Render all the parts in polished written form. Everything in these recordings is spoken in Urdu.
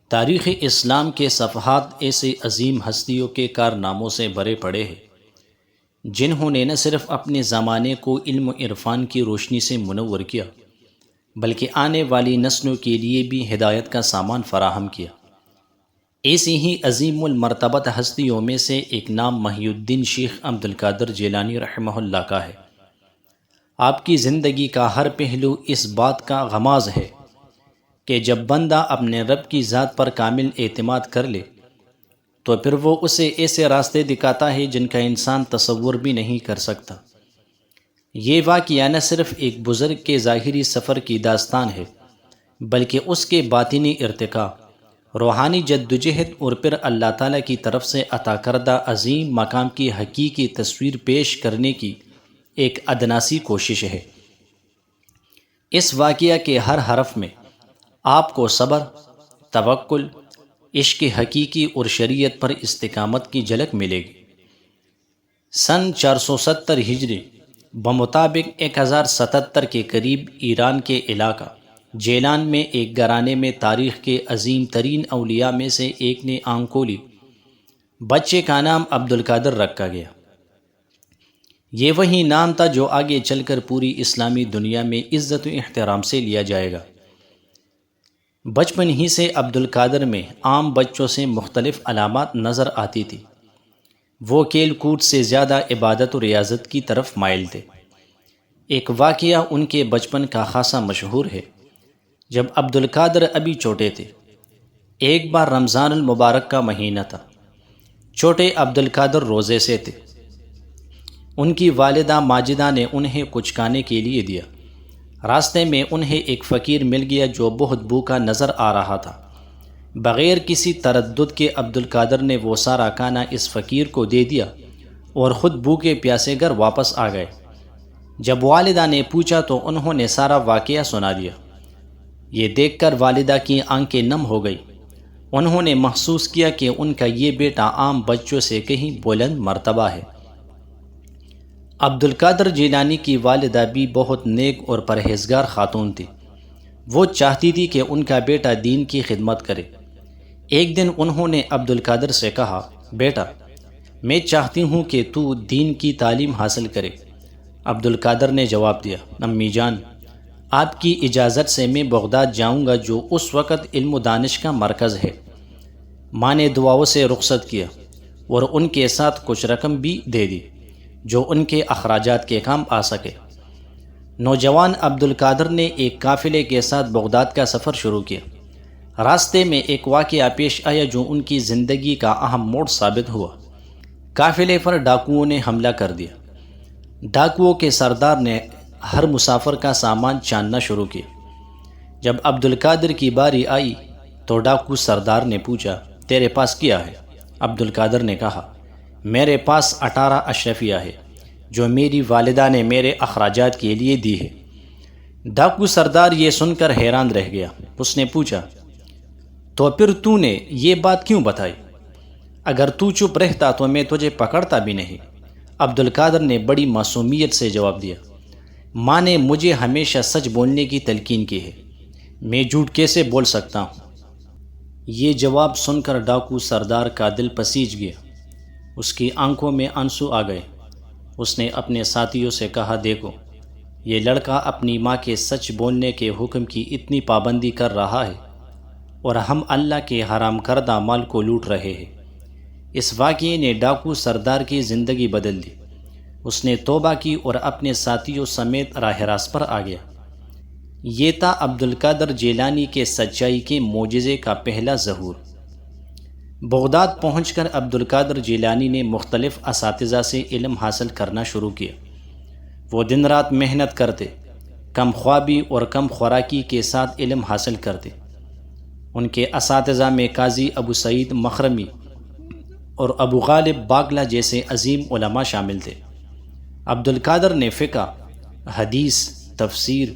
تاریخ اسلام کے صفحات ایسے عظیم ہستیوں کے کارناموں سے بھرے پڑے ہیں جنہوں نے نہ صرف اپنے زمانے کو علم و عرفان کی روشنی سے منور کیا بلکہ آنے والی نسلوں کے لیے بھی ہدایت کا سامان فراہم کیا۔ ایسی ہی عظیم المرتبت ہستیوں میں سے ایک نام محی الدین شیخ عبد القادر جیلانی رحمہ اللہ کا ہے۔ آپ کی زندگی کا ہر پہلو اس بات کا غماز ہے کہ جب بندہ اپنے رب کی ذات پر کامل اعتماد کر لے تو پھر وہ اسے ایسے راستے دکھاتا ہے جن کا انسان تصور بھی نہیں کر سکتا۔ یہ واقعہ نہ صرف ایک بزرگ کے ظاہری سفر کی داستان ہے بلکہ اس کے باطنی ارتقاء، روحانی جدوجہد اور پھر اللہ تعالیٰ کی طرف سے عطا کردہ عظیم مقام کی حقیقی تصویر پیش کرنے کی ایک ادناسی کوشش ہے۔ اس واقعہ کے ہر حرف میں آپ کو صبر، توکل، عشق حقیقی اور شریعت پر استقامت کی جھلک ملے گی۔ سن 470 ہجری بمطابق 1077 کے قریب ایران کے علاقہ جیلان میں ایک گھرانے میں تاریخ کے عظیم ترین اولیاء میں سے ایک نے آنکھ کھولی۔ بچے کا نام عبد القادر رکھا گیا۔ یہ وہی نام تھا جو آگے چل کر پوری اسلامی دنیا میں عزت و احترام سے لیا جائے گا۔ بچپن ہی سے عبد القادر میں عام بچوں سے مختلف علامات نظر آتی تھی۔ وہ کھیل کود سے زیادہ عبادت و ریاضت کی طرف مائل تھے۔ ایک واقعہ ان کے بچپن کا خاصا مشہور ہے۔ جب عبد القادر ابھی چھوٹے تھے، ایک بار رمضان المبارک کا مہینہ تھا۔ چھوٹے عبد القادر روزے سے تھے۔ ان کی والدہ ماجدہ نے انہیں کچھ کھانے کے لیے دیا۔ راستے میں انہیں ایک فقیر مل گیا جو بہت بھوکا نظر آ رہا تھا۔ بغیر کسی تردد کے عبد القادر نے وہ سارا کھانا اس فقیر کو دے دیا اور خود بھوکے پیاسے گھر واپس آ گئے۔ جب والدہ نے پوچھا تو انہوں نے سارا واقعہ سنا دیا۔ یہ دیکھ کر والدہ کی آنکھیں نم ہو گئی۔ انہوں نے محسوس کیا کہ ان کا یہ بیٹا عام بچوں سے کہیں بلند مرتبہ ہے۔ عبد القادر جیلانی کی والدہ بھی بہت نیک اور پرہیزگار خاتون تھی۔ وہ چاہتی تھی کہ ان کا بیٹا دین کی خدمت کرے۔ ایک دن انہوں نے عبد القادر سے کہا، بیٹا، میں چاہتی ہوں کہ تو دین کی تعلیم حاصل کرے۔ عبد القادر نے جواب دیا، امی جان، آپ کی اجازت سے میں بغداد جاؤں گا جو اس وقت علم و دانش کا مرکز ہے۔ ماں نے دعاؤں سے رخصت کیا اور ان کے ساتھ کچھ رقم بھی دے دی جو ان کے اخراجات کے کام آ سکے۔ نوجوان عبد القادر نے ایک قافلے کے ساتھ بغداد کا سفر شروع کیا۔ راستے میں ایک واقعہ پیش آیا جو ان کی زندگی کا اہم موڑ ثابت ہوا۔ قافلے پر ڈاکوؤں نے حملہ کر دیا۔ ڈاکوؤں کے سردار نے ہر مسافر کا سامان چھاننا شروع کیا۔ جب عبد القادر کی باری آئی تو ڈاکو سردار نے پوچھا، تیرے پاس کیا ہے؟ عبد القادر نے کہا، میرے پاس 18 اشرفیہ ہے جو میری والدہ نے میرے اخراجات کے لیے دی ہے۔ ڈاکو سردار یہ سن کر حیران رہ گیا۔ اس نے پوچھا، تو پھر تو نے یہ بات کیوں بتائی؟ اگر تو چپ رہتا تو میں تجھے پکڑتا بھی نہیں۔ عبد القادر نے بڑی معصومیت سے جواب دیا، ماں نے مجھے ہمیشہ سچ بولنے کی تلقین کی ہے، میں جھوٹ کیسے بول سکتا ہوں؟ یہ جواب سن کر ڈاکو سردار کا دل پسیج گیا۔ اس کی آنکھوں میں آنسو آ گئے۔ اس نے اپنے ساتھیوں سے کہا، دیکھو، یہ لڑکا اپنی ماں کے سچ بولنے کے حکم کی اتنی پابندی کر رہا ہے اور ہم اللہ کے حرام کردہ مال کو لوٹ رہے ہیں۔ اس واقعے نے ڈاکو سردار کی زندگی بدل دی۔ اس نے توبہ کی اور اپنے ساتھیوں سمیت راہ راست پر آ گیا۔ یہ تھا عبد القادر جیلانی کے سچائی کے معجزے کا پہلا ظہور۔ بغداد پہنچ کر عبد القادر جیلانی نے مختلف اساتذہ سے علم حاصل کرنا شروع کیا۔ وہ دن رات محنت کرتے، کم خوابی اور کم خوراکی کے ساتھ علم حاصل کرتے۔ ان کے اساتذہ میں قاضی ابو سعید مخرمی اور ابو غالب باقلہ جیسے عظیم علماء شامل تھے۔ عبد القادر نے فقہ، حدیث، تفسیر،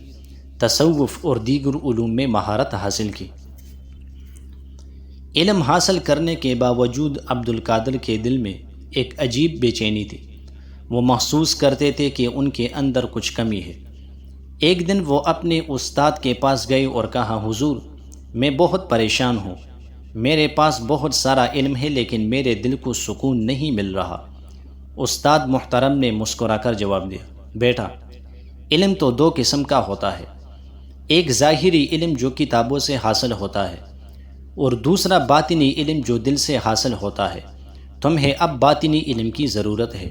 تصوف اور دیگر علوم میں مہارت حاصل کی۔ علم حاصل کرنے کے باوجود عبد القادر کے دل میں ایک عجیب بے چینی تھی۔ وہ محسوس کرتے تھے کہ ان کے اندر کچھ کمی ہے۔ ایک دن وہ اپنے استاد کے پاس گئے اور کہا، حضور، میں بہت پریشان ہوں، میرے پاس بہت سارا علم ہے لیکن میرے دل کو سکون نہیں مل رہا۔ استاد محترم نے مسکرا کر جواب دیا، بیٹا، علم تو دو قسم کا ہوتا ہے، ایک ظاہری علم جو کتابوں سے حاصل ہوتا ہے، اور دوسرا باطنی علم جو دل سے حاصل ہوتا ہے۔ تمہیں اب باطنی علم کی ضرورت ہے۔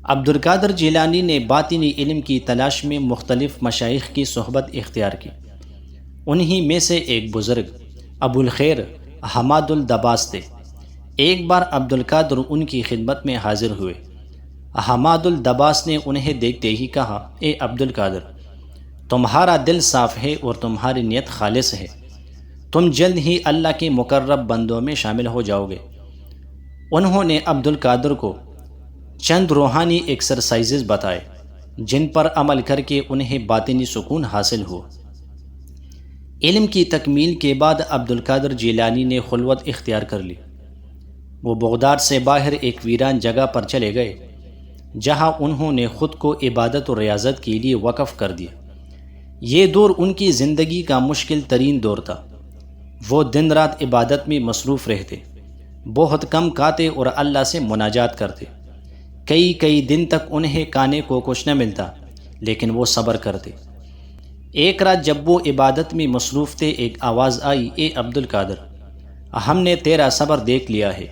عبد القادر جیلانی نے باطنی علم کی تلاش میں مختلف مشائخ کی صحبت اختیار کی۔ انہی میں سے ایک بزرگ ابو الخیر حماد الدباس تھے۔ ایک بار عبد القادر ان کی خدمت میں حاضر ہوئے۔ حماد الدباس نے انہیں دیکھتے ہی کہا، اے عبد القادر، تمہارا دل صاف ہے اور تمہاری نیت خالص ہے، تم جلد ہی اللہ کے مقرب بندوں میں شامل ہو جاؤ گے۔ انہوں نے عبد القادر کو چند روحانی ایکسرسائزز بتائے جن پر عمل کر کے انہیں باطنی سکون حاصل ہوا۔ علم کی تکمیل کے بعد عبد القادر جیلانی نے خلوت اختیار کر لی۔ وہ بغداد سے باہر ایک ویران جگہ پر چلے گئے جہاں انہوں نے خود کو عبادت و ریاضت کے لیے وقف کر دیا۔ یہ دور ان کی زندگی کا مشکل ترین دور تھا۔ وہ دن رات عبادت میں مصروف رہتے، بہت کم کھاتے اور اللہ سے مناجات کرتے۔ کئی دن تک انہیں کھانے کو کچھ نہ ملتا، لیکن وہ صبر کرتے۔ ایک رات جب وہ عبادت میں مصروف تھے، ایک آواز آئی، اے عبد القادر، ہم نے تیرا صبر دیکھ لیا ہے،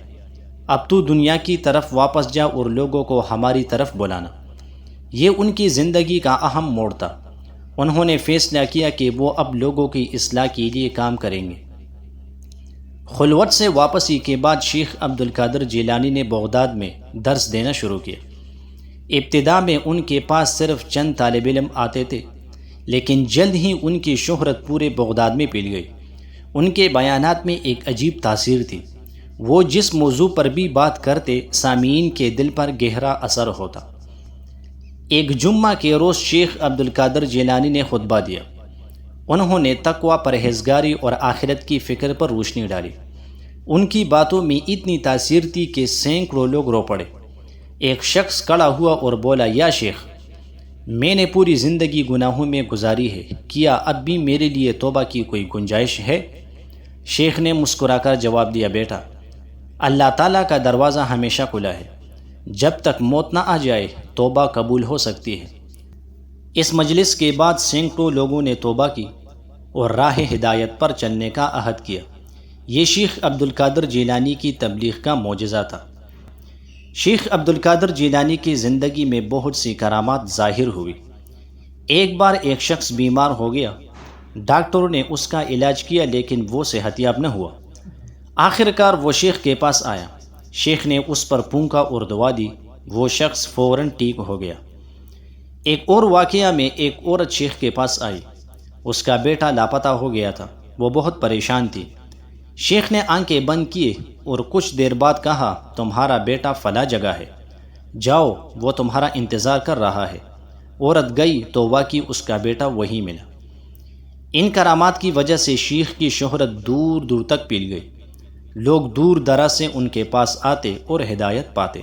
اب تو دنیا کی طرف واپس جا اور لوگوں کو ہماری طرف بلانا۔ یہ ان کی زندگی کا اہم موڑ تھا۔ انہوں نے فیصلہ کیا کہ وہ اب لوگوں کی اصلاح کے لیے کام کریں گے۔ خلوت سے واپسی کے بعد شیخ عبد القادر جیلانی نے بغداد میں درس دینا شروع کیا۔ ابتدا میں ان کے پاس صرف چند طالب علم آتے تھے، لیکن جلد ہی ان کی شہرت پورے بغداد میں پھیل گئی۔ ان کے بیانات میں ایک عجیب تاثیر تھی۔ وہ جس موضوع پر بھی بات کرتے، سامعین کے دل پر گہرا اثر ہوتا۔ ایک جمعہ کے روز شیخ عبد القادر جیلانی نے خطبہ دیا۔ انہوں نے تقوی، پرہیزگاری اور آخرت کی فکر پر روشنی ڈالی۔ ان کی باتوں میں اتنی تاثیر تھی کہ سینکڑوں لوگ رو پڑے۔ ایک شخص کھڑا ہوا اور بولا، یا شیخ، میں نے پوری زندگی گناہوں میں گزاری ہے، کیا اب بھی میرے لیے توبہ کی کوئی گنجائش ہے؟ شیخ نے مسکرا کر جواب دیا، بیٹا، اللہ تعالیٰ کا دروازہ ہمیشہ کھلا ہے، جب تک موت نہ آ جائے توبہ قبول ہو سکتی ہے۔ اس مجلس کے بعد سینکڑوں لوگوں نے توبہ کی اور راہ ہدایت پر چلنے کا عہد کیا۔ یہ شیخ عبد القادر جیلانی کی تبلیغ کا معجزہ تھا۔ شیخ عبد القادر جیلانی کی زندگی میں بہت سی کرامات ظاہر ہوئی۔ ایک بار ایک شخص بیمار ہو گیا، ڈاکٹروں نے اس کا علاج کیا لیکن وہ صحت یاب نہ ہوا۔ آخر کار وہ شیخ کے پاس آیا۔ شیخ نے اس پر پھونکا اور دعا دی، وہ شخص فوراً ٹھیک ہو گیا۔ ایک اور واقعہ میں ایک عورت شیخ کے پاس آئی۔ اس کا بیٹا لاپتہ ہو گیا تھا، وہ بہت پریشان تھی۔ شیخ نے آنکھیں بند کیے اور کچھ دیر بعد کہا، تمہارا بیٹا فلاں جگہ ہے، جاؤ، وہ تمہارا انتظار کر رہا ہے۔ عورت گئی تو واقعی اس کا بیٹا وہیں ملا۔ ان کرامات کی وجہ سے شیخ کی شہرت دور دور تک پھیل گئی۔ لوگ دور دراز سے ان کے پاس آتے اور ہدایت پاتے۔